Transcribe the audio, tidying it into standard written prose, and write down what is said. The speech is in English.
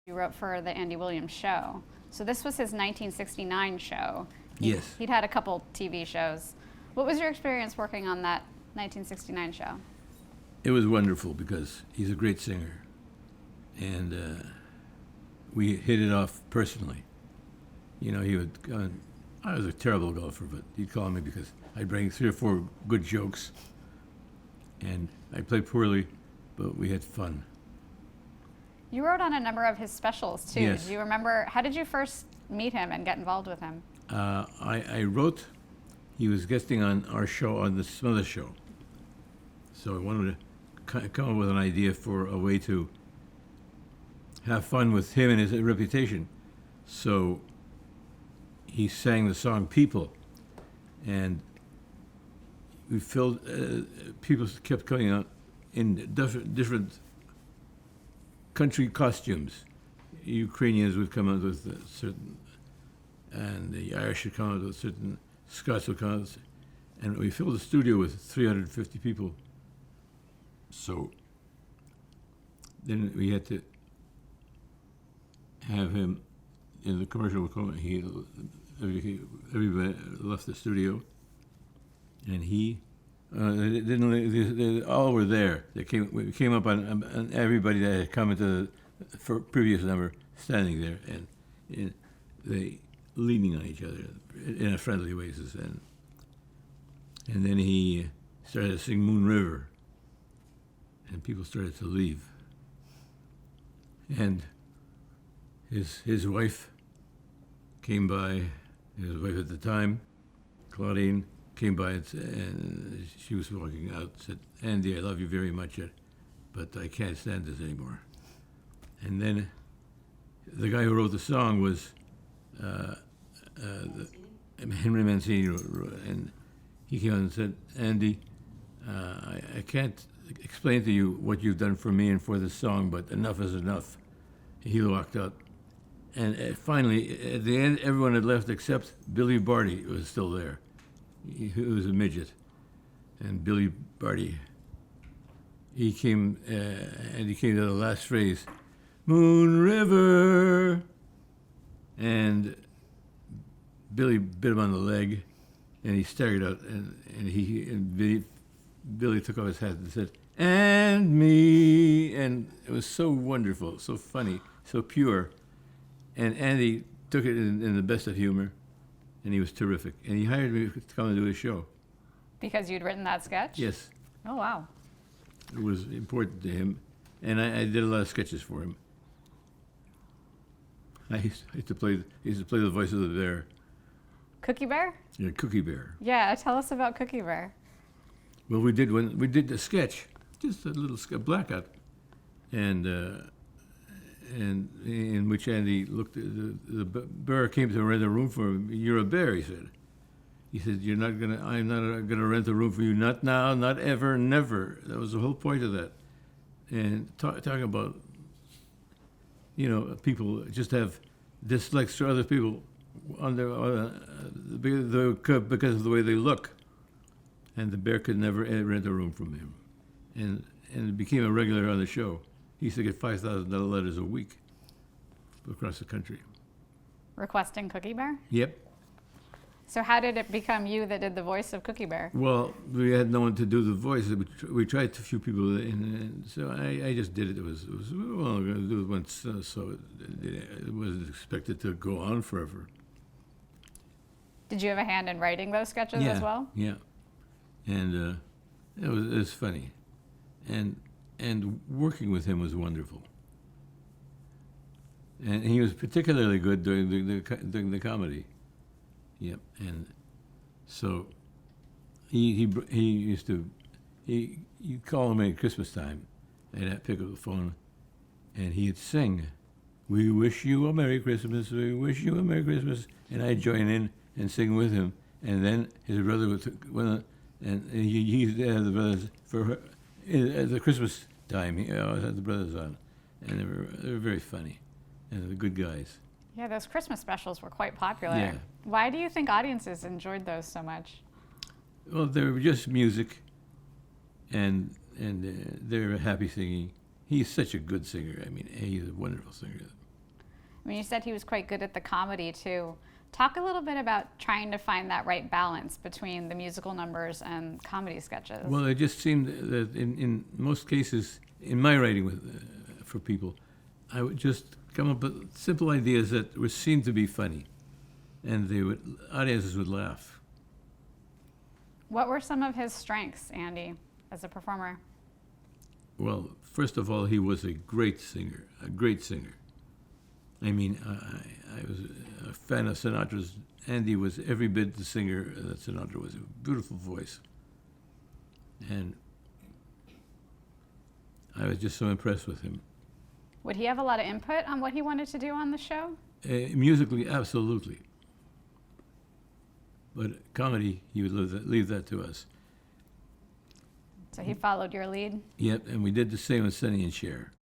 You wrote for the Andy Williams show. So this was his 1969 show. Yes. He'd had a couple TV shows. What was your experience working on that 1969 show? It was wonderful because he's a great singer. And we hit it off personally. You know, he would, I was a terrible golfer, but he'd call me because I'd bring 3 or 4 good jokes. And I played poorly, but we had fun. You wrote on a number of his specials too. Yes. Do you remember, how did you first meet him and get involved with him? I wrote, he was guesting on our show, on the Smother show. So I wanted to come up with an idea for a way to have fun with him and his reputation. So he sang the song People, and we filled, people kept coming out in different country costumes. Ukrainians would come out with certain, and the Irish would come out with certain, Scots would come out, and we filled the studio with 350 people. So then we had to have him in the commercial. Everybody left the studio, and he they all were there. We came up on everybody that had come into the previous number, standing there, and they leaning on each other in a friendly way. And then he started to sing Moon River, and people started to leave. And his wife came by, his wife at the time, Claudine, came by and she was walking out, said, "Andy, I love you very much, but I can't stand this anymore." And then the guy who wrote the song was Henry Mancini, and he came on and said, "Andy, I can't explain to you what you've done for me and for this song, but enough is enough." He walked out. And finally, at the end, everyone had left except Billy Barty was still there. He was a midget. And Billy Barty, he came, and he came to the last phrase, "Moon River." And Billy bit him on the leg, and he staggered out, and Billy took off his hat and said, "And me." And it was so wonderful, so funny, so pure. And Andy took it in the best of humor, and he was terrific. And he hired me to come and do his show. Because you'd written that sketch? Yes. Oh, wow. It was important to him, and I did a lot of sketches for him. I used to play the voice of the bear. Cookie Bear? Yeah, Cookie Bear. Yeah, tell us about Cookie Bear. Well, we did the sketch, just a little blackout, and in which Andy looked at the bear came to rent a room for him. "You're a bear," he said. He said, I'm not gonna rent a room for you, not now, not ever, never. That was the whole point of that. And talking about, people just have dislikes for other people because of the way they look. And the bear could never rent a room from him. And it became a regular on the show. He used to get $5,000 letters a week across the country. Requesting Cookie Bear? Yep. So how did it become you that did the voice of Cookie Bear? Well, we had no one to do the voice. We tried a few people, and so I just did it. It was well, I'm going to do it once, so it wasn't expected to go on forever. Did you have a hand in writing those sketches as well? Yeah. And it was funny. And working with him was wonderful. And he was particularly good during the comedy. Yep. And so you'd call him at Christmas time, and I'd pick up the phone, and he'd sing, "We wish you a Merry Christmas, we wish you a Merry Christmas," and I'd join in and sing with him. And then his brother would, and he had the brothers for her, at the Christmas time. He always had the brothers on, and they were very funny, and they're good guys. Yeah, those Christmas specials were quite popular. Yeah. Why do you think audiences enjoyed those so much? Well, they were just music, and they were happy singing. He's such a good singer. I mean, he's a wonderful singer. mean, you said he was quite good at the comedy too. Talk a little bit about trying to find that right balance between the musical numbers and comedy sketches. Well, it just seemed that in most cases, in my writing for people, I would just come up with simple ideas that seemed to be funny, and audiences would laugh. What were some of his strengths, Andy, as a performer? Well, first of all, he was a great singer, a great singer. I mean, I was a fan of Sinatra's. Andy was every bit the singer that Sinatra was. A beautiful voice. And I was just so impressed with him. Would he have a lot of input on what he wanted to do on the show? Musically, absolutely. But comedy, he would leave that to us. So he followed your lead? Yep, and we did the same with Sonny and Cher.